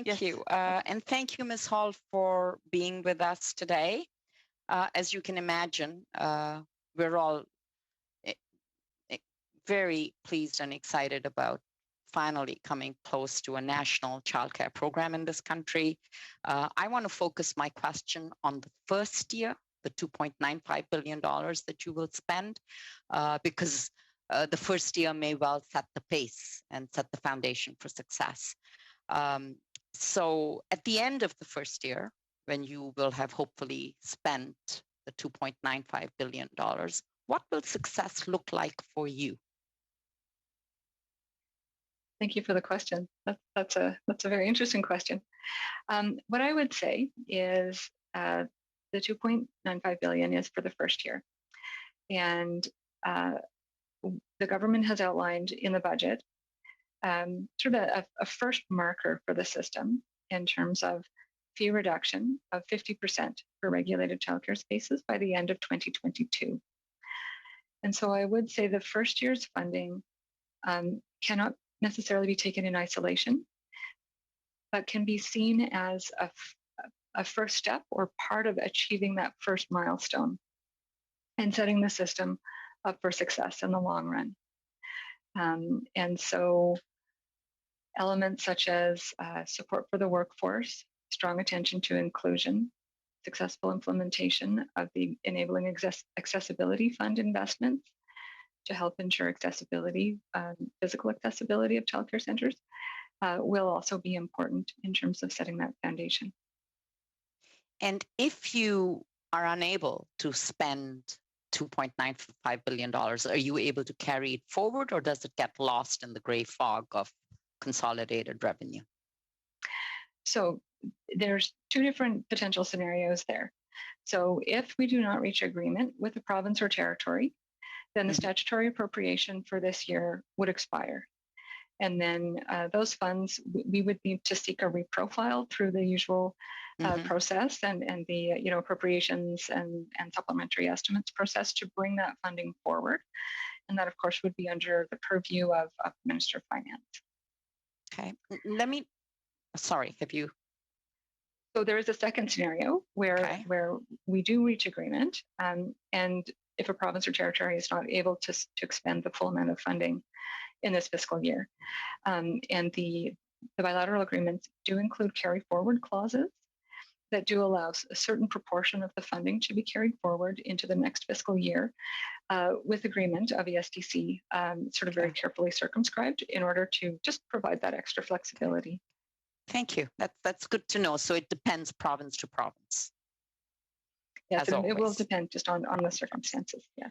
Thank you. And thank you, Ms. Hall, for being with us today. As you can imagine, we're all very pleased and excited about finally coming close to a national childcare program in this country. I want to focus my question on the first year, the $2.95 billion that you will spend, because the first year may well set the pace and set the foundation for success. So at the end of the first year, when you will have hopefully spent the $2.95 billion, what will success look like for you? Thank you for the question. That's a very interesting question. What I would say is the $2.95 billion is for the first year, and the government has outlined in the budget sort of a first marker for the system in terms of fee reduction of 50% for regulated childcare spaces by the end of 2022. And so I would say the first year's funding cannot necessarily be taken in isolation, but can be seen as a first step or part of achieving that first milestone and setting the system up for success in the long run. And so elements such as support for the workforce, strong attention to inclusion, successful implementation of the Enabling Accessibility Fund investments to help ensure accessibility, physical accessibility of childcare centers will also be important in terms of setting that foundation. And if you are unable to spend $2.95 billion, are you able to carry it forward, or does it get lost in the gray fog of consolidated revenue? So there's two different potential scenarios there. So if we do not reach agreement with the province or territory, then the statutory appropriation for this year would expire. And then those funds, we would need to seek a reprofile through the usual process and the appropriations and supplementary estimates process to bring that funding forward. And that, of course, would be under the purview of Minister of Finance. Okay. Have you? So there is a second scenario where we do reach agreement, and if a province or territory is not able to expend the full amount of funding in this fiscal year. And the bilateral agreements do include carry forward clauses that do allow a certain proportion of the funding to be carried forward into the next fiscal year with agreement of ESDC, sort of very carefully circumscribed in order to just provide that extra flexibility. Thank you. That's good to know. So it depends province to province. Yes, it will depend just on the circumstances. Yeah.